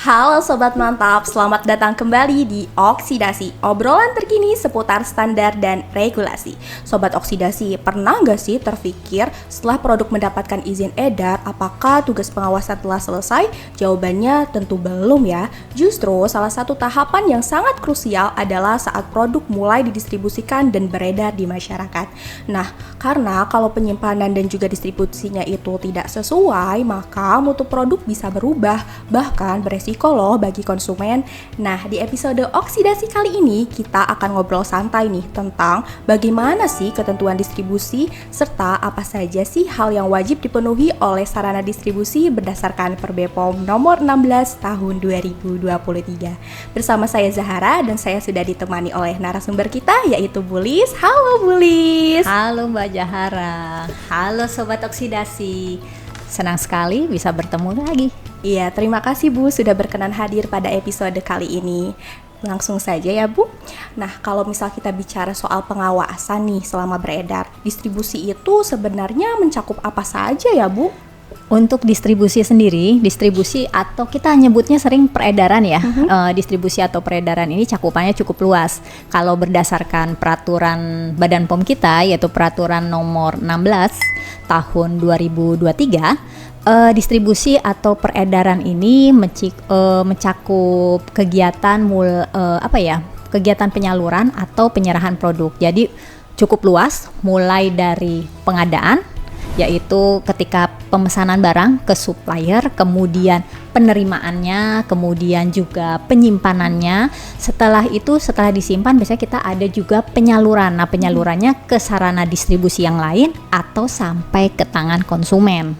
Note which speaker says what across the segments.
Speaker 1: Halo Sobat Mantap, selamat datang kembali di Oksidasi, obrolan terkini seputar standar dan regulasi. Sobat Oksidasi, pernah nggak sih terpikir setelah produk mendapatkan izin edar, apakah tugas pengawasan telah selesai? Jawabannya tentu belum ya. Justru salah satu tahapan yang sangat krusial adalah saat produk mulai didistribusikan dan beredar di masyarakat. Nah, karena kalau penyimpanan dan juga distribusinya itu tidak sesuai, maka mutu produk bisa berubah, bahkan beresiko loh bagi konsumen. Nah, di episode Oksidasi kali ini kita akan ngobrol santai nih tentang bagaimana sih ketentuan distribusi serta apa saja sih hal yang wajib dipenuhi oleh sarana distribusi berdasarkan Perbepom nomor 16 tahun 2023. Bersama saya Zahara dan saya sudah ditemani oleh narasumber kita yaitu Bulis. Halo Bulis.
Speaker 2: Halo Mbak Zahara. Halo Sobat Oksidasi. Senang sekali bisa bertemu lagi.
Speaker 1: Iya, terima kasih Bu sudah berkenan hadir pada episode kali ini. Langsung saja ya Bu. Nah, kalau misal kita bicara soal pengawasan nih selama beredar, distribusi itu sebenarnya mencakup apa saja ya Bu?
Speaker 2: Untuk distribusi sendiri, distribusi atau kita nyebutnya sering peredaran ya. Distribusi atau peredaran ini cakupannya cukup luas. Kalau berdasarkan peraturan Badan POM kita, yaitu peraturan nomor 16 tahun 2023, distribusi atau peredaran ini mencakup kegiatan kegiatan penyaluran atau penyerahan produk. Jadi cukup luas, mulai dari pengadaan, yaitu ketika pemesanan barang ke supplier, kemudian penerimaannya, kemudian juga penyimpanannya. Setelah disimpan biasanya kita ada juga penyaluran. Nah, penyalurannya ke sarana distribusi yang lain atau sampai ke tangan konsumen.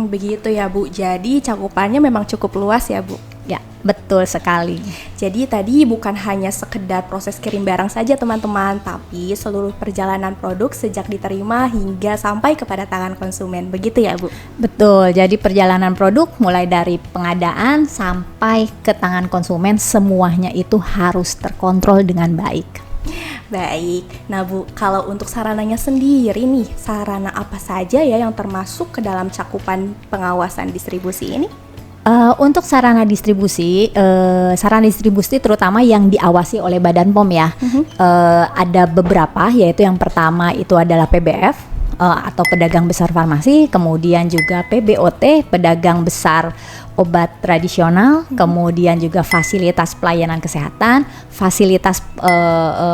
Speaker 1: Begitu ya Bu. Jadi cakupannya memang cukup luas ya Bu.
Speaker 2: Ya, betul sekali.
Speaker 1: Jadi tadi bukan hanya sekedar proses kirim barang saja teman-teman, tapi seluruh perjalanan produk sejak diterima hingga sampai kepada tangan konsumen. Begitu ya Bu?
Speaker 2: Betul. Jadi perjalanan produk mulai dari pengadaan sampai ke tangan konsumen semuanya itu harus terkontrol dengan baik.
Speaker 1: Baik, nah Bu, kalau untuk sarananya sendiri nih, sarana apa saja ya yang termasuk ke dalam cakupan pengawasan distribusi ini?
Speaker 2: Untuk sarana distribusi terutama yang diawasi oleh Badan POM ya, ada beberapa, yaitu yang pertama itu adalah PBF atau pedagang besar farmasi, kemudian juga PBOT, pedagang besar obat tradisional, kemudian juga fasilitas pelayanan kesehatan, fasilitas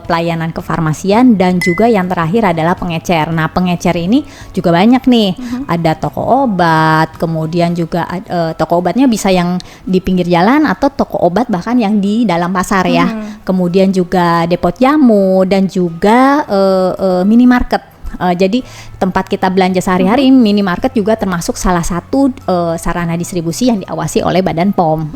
Speaker 2: pelayanan kefarmasian, dan juga yang terakhir adalah pengecer. Nah, pengecer ini juga banyak nih, ada toko obat, kemudian juga toko obatnya bisa yang di pinggir jalan atau toko obat bahkan yang di dalam pasar ya. Kemudian juga depot jamu dan juga minimarket. Jadi tempat kita belanja sehari-hari, minimarket juga termasuk salah satu sarana distribusi yang diawasi oleh Badan POM.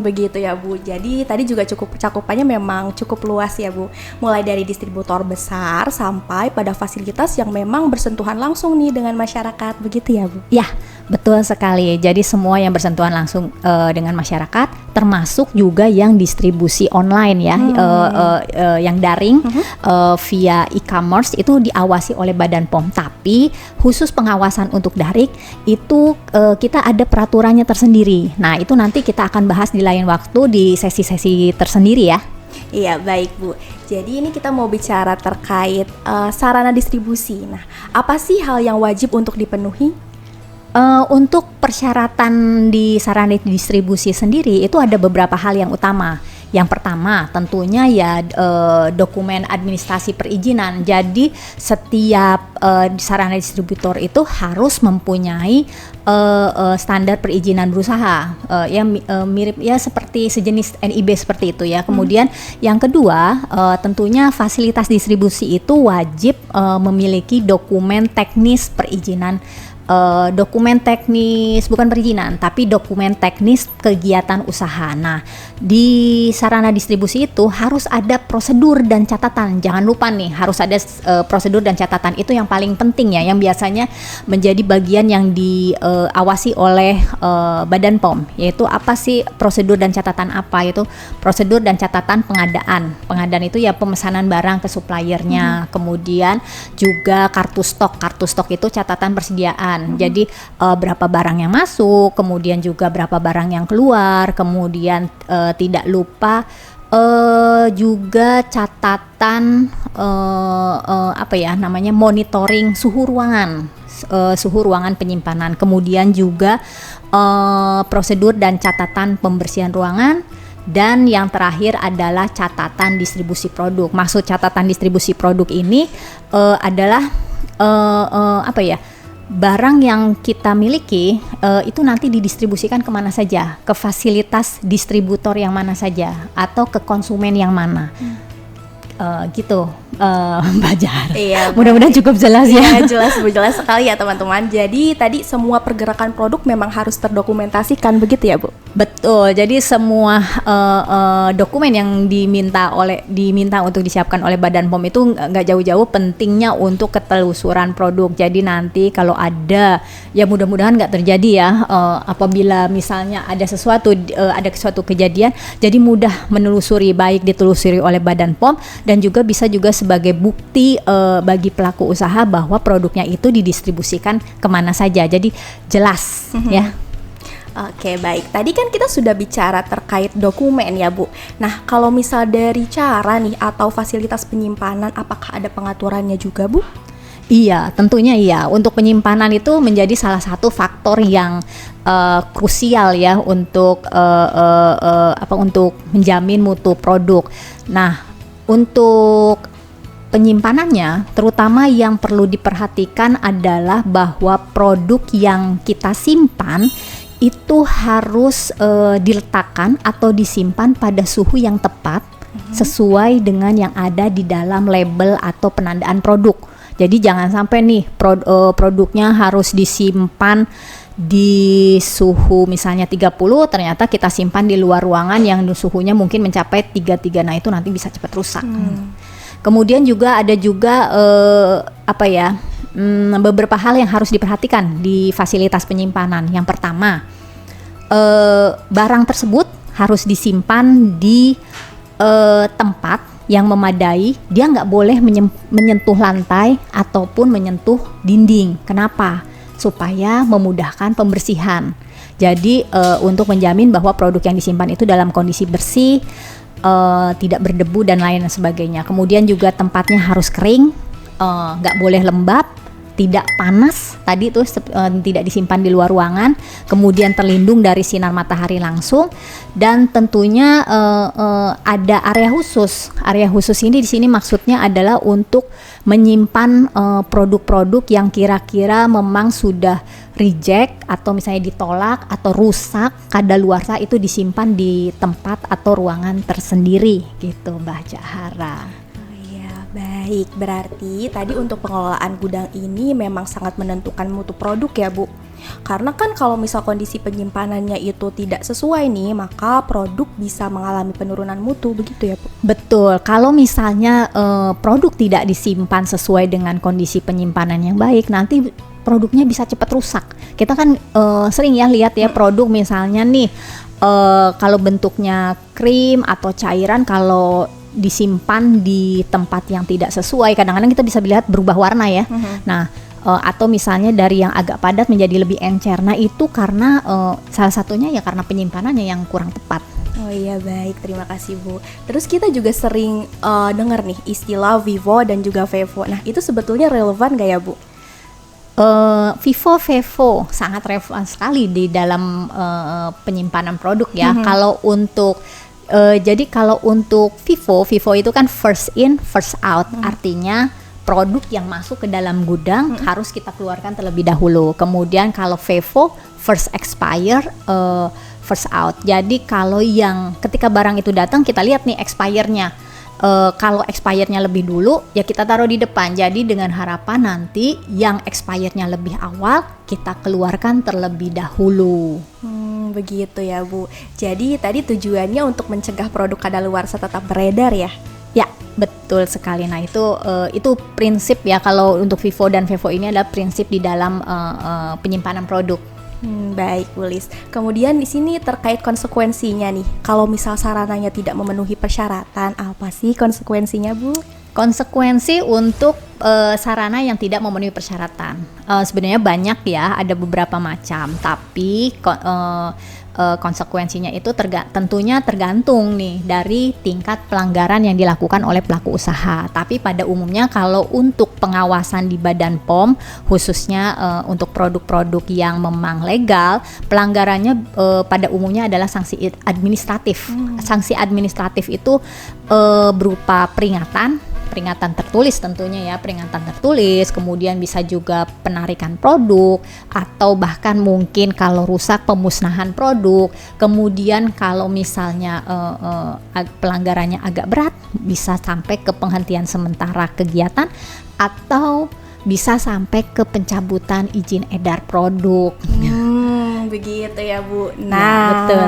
Speaker 1: Begitu ya Bu. Jadi tadi juga cakupannya memang cukup luas ya Bu. Mulai dari distributor besar sampai pada fasilitas yang memang bersentuhan langsung nih dengan masyarakat. Begitu ya Bu?
Speaker 2: Ya, betul sekali. Jadi semua yang bersentuhan langsung dengan masyarakat, termasuk juga yang distribusi online ya, yang daring via e-commerce itu diawasi oleh Badan POM. Tapi khusus pengawasan untuk daring itu kita ada peraturannya tersendiri. Nah, itu nanti kita akan bahas di lain waktu di sesi-sesi tersendiri ya.
Speaker 1: Iya, baik Bu. Jadi ini kita mau bicara terkait sarana distribusi. Nah, apa sih hal yang wajib untuk dipenuhi?
Speaker 2: Untuk persyaratan di sarana distribusi sendiri itu ada beberapa hal yang utama. Yang pertama tentunya ya dokumen administrasi perizinan. Jadi setiap sarana distributor itu harus mempunyai standar perizinan berusaha mirip ya seperti sejenis NIB seperti itu ya. Kemudian yang kedua tentunya fasilitas distribusi itu wajib memiliki dokumen teknis perizinan. Dokumen teknis, bukan perizinan, tapi dokumen teknis kegiatan usaha. Nah, di sarana distribusi itu harus ada prosedur dan catatan. Jangan lupa nih, harus ada prosedur dan catatan. Itu yang paling penting ya, yang biasanya menjadi bagian yang diawasi oleh Badan POM. Yaitu apa sih prosedur dan catatan apa? Itu prosedur dan catatan pengadaan. Pengadaan itu ya pemesanan barang ke suppliernya. Kemudian juga kartu stok. Kartu stok itu catatan persediaan. penjualan. Jadi berapa barang yang masuk, kemudian juga berapa barang yang keluar, kemudian tidak lupa juga catatan monitoring suhu ruangan penyimpanan, kemudian juga prosedur dan catatan pembersihan ruangan, dan yang terakhir adalah catatan distribusi produk. Maksud catatan distribusi produk ini adalah barang yang kita miliki itu nanti didistribusikan kemana saja, ke fasilitas distributor yang mana saja, atau ke konsumen yang mana. Gitu, Mbak Jar.
Speaker 1: Iya,
Speaker 2: mudah-mudahan cukup jelas ya.
Speaker 1: Iya, jelas sekali ya teman-teman. Jadi tadi semua pergerakan produk memang harus terdokumentasikan begitu ya Bu?
Speaker 2: Betul. Jadi semua dokumen yang diminta untuk disiapkan oleh Badan POM itu nggak jauh-jauh pentingnya untuk ketelusuran produk. Jadi nanti kalau ada, ya mudah-mudahan nggak terjadi ya, apabila misalnya ada suatu kejadian, jadi mudah menelusuri, baik ditelusuri oleh Badan POM dan juga bisa juga sebagai bukti bagi pelaku usaha bahwa produknya itu didistribusikan kemana saja. Jadi jelas ya.
Speaker 1: Oke, baik. Tadi kan kita sudah bicara terkait dokumen ya Bu. Nah, kalau misal dari cara nih atau fasilitas penyimpanan, apakah ada pengaturannya juga Bu?
Speaker 2: Iya, tentunya iya. Untuk penyimpanan itu menjadi salah satu faktor yang krusial ya untuk untuk menjamin mutu produk. Nah, untuk penyimpanannya, terutama yang perlu diperhatikan adalah bahwa produk yang kita simpan itu harus diletakkan atau disimpan pada suhu yang tepat sesuai dengan yang ada di dalam label atau penandaan produk. Jadi jangan sampai nih produknya harus disimpan di suhu misalnya 30, ternyata kita simpan di luar ruangan yang suhunya mungkin mencapai 33. Nah, itu nanti bisa cepat rusak. Kemudian juga ada beberapa hal yang harus diperhatikan di fasilitas penyimpanan. Yang pertama, barang tersebut harus disimpan di tempat yang memadai. Dia nggak boleh menyentuh lantai ataupun menyentuh dinding. Kenapa? Supaya memudahkan pembersihan. Jadi untuk menjamin bahwa produk yang disimpan itu dalam kondisi bersih, tidak berdebu dan lain sebagainya. Kemudian juga tempatnya harus kering, nggak boleh lembab, tidak panas, tadi itu tidak disimpan di luar ruangan, kemudian terlindung dari sinar matahari langsung, dan tentunya ada area khusus. Area khusus ini di sini maksudnya adalah untuk menyimpan produk-produk yang kira-kira memang sudah reject atau misalnya ditolak atau rusak kadaluarsa, itu disimpan di tempat atau ruangan tersendiri gitu, Mbak Jahara.
Speaker 1: Baik, berarti tadi untuk pengelolaan gudang ini memang sangat menentukan mutu produk ya Bu. Karena kan kalau misal kondisi penyimpanannya itu tidak sesuai nih, maka produk bisa mengalami penurunan mutu, begitu ya Bu?
Speaker 2: Betul, kalau misalnya produk tidak disimpan sesuai dengan kondisi penyimpanan yang baik, nanti produknya bisa cepat rusak. Kita kan sering ya lihat ya produk misalnya nih, kalau bentuknya krim atau cairan, kalau disimpan di tempat yang tidak sesuai, kadang-kadang kita bisa lihat berubah warna ya. Nah, atau misalnya dari yang agak padat menjadi lebih encer. Nah, itu karena salah satunya ya karena penyimpanannya yang kurang tepat.
Speaker 1: Oh iya, baik, terima kasih Bu. Terus kita juga sering dengar nih istilah Vivo dan juga Vevo. Nah, itu sebetulnya relevan gak ya Bu?
Speaker 2: Vivo, Vevo sangat relevan sekali di dalam penyimpanan produk ya. Kalau untuk jadi kalau untuk Vivo itu kan first in, first out. Artinya produk yang masuk ke dalam gudang harus kita keluarkan terlebih dahulu. Kemudian kalau Vevo, first expire, first out. Jadi kalau yang ketika barang itu datang, kita lihat nih expire-nya. Kalau expire-nya lebih dulu, ya kita taruh di depan. Jadi dengan harapan nanti yang expire-nya lebih awal kita keluarkan terlebih dahulu.
Speaker 1: Begitu ya Bu. Jadi tadi tujuannya untuk mencegah produk kadaluarsa tetap beredar ya?
Speaker 2: Ya, betul sekali. Nah, itu prinsip ya, kalau untuk Vivo dan Vevo ini adalah prinsip di dalam penyimpanan produk.
Speaker 1: Baik, Bu Lis. Kemudian di sini terkait konsekuensinya nih. Kalau misal sarananya tidak memenuhi persyaratan, apa sih konsekuensinya, Bu?
Speaker 2: Konsekuensi untuk sarana yang tidak memenuhi persyaratan. Sebenarnya banyak ya, ada beberapa macam, tapi konsekuensinya itu tentunya tergantung nih dari tingkat pelanggaran yang dilakukan oleh pelaku usaha. Tapi pada umumnya kalau untuk pengawasan di Badan POM, khususnya untuk produk-produk yang memang legal, pelanggarannya pada umumnya adalah sanksi administratif. Sanksi administratif itu berupa peringatan tertulis tentunya ya, peringatan tertulis, kemudian bisa juga penarikan produk, atau bahkan mungkin kalau rusak pemusnahan produk. Kemudian kalau misalnya pelanggarannya agak berat, bisa sampai ke penghentian sementara kegiatan atau bisa sampai ke pencabutan izin edar produk.
Speaker 1: Begitu ya Bu. Nah, betul.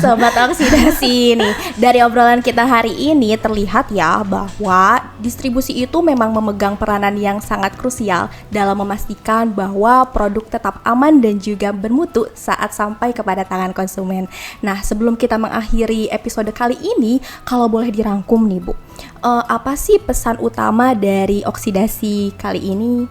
Speaker 1: Sobat oksidasi nih, dari obrolan kita hari ini terlihat ya bahwa distribusi itu memang memegang peranan yang sangat krusial dalam memastikan bahwa produk tetap aman dan juga bermutu saat sampai kepada tangan konsumen. Nah, sebelum kita mengakhiri episode kali ini, kalau boleh dirangkum nih Bu, apa sih pesan utama dari oksidasi kali ini?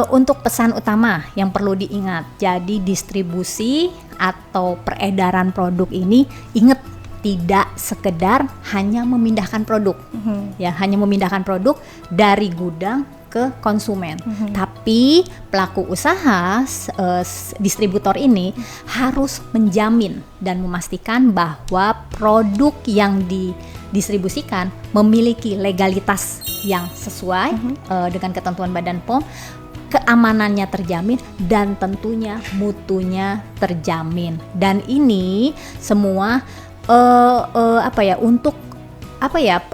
Speaker 2: Untuk pesan utama yang perlu diingat, jadi distribusi atau peredaran produk ini, ingat, tidak sekedar hanya memindahkan produk, ya, hanya memindahkan produk dari gudang ke konsumen, tapi pelaku usaha distributor ini harus menjamin dan memastikan bahwa produk yang didistribusikan memiliki legalitas yang sesuai dengan ketentuan Badan POM, keamanannya terjamin, dan tentunya mutunya terjamin. Dan ini semua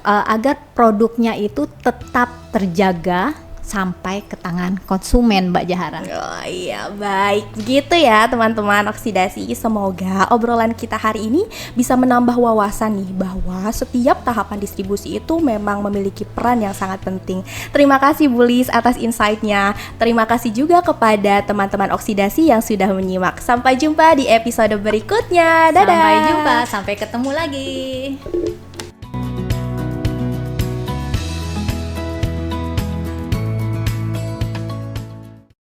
Speaker 2: agar produknya itu tetap terjaga sampai ke tangan konsumen, Mbak Jahara.
Speaker 1: Oh iya, baik. Begitu ya teman-teman oksidasi. Semoga obrolan kita hari ini bisa menambah wawasan nih bahwa setiap tahapan distribusi itu memang memiliki peran yang sangat penting. Terima kasih Bu Lis atas insight-nya. Terima kasih juga kepada teman-teman oksidasi yang sudah menyimak. Sampai jumpa di episode berikutnya. Dadah.
Speaker 2: Sampai jumpa, sampai ketemu lagi.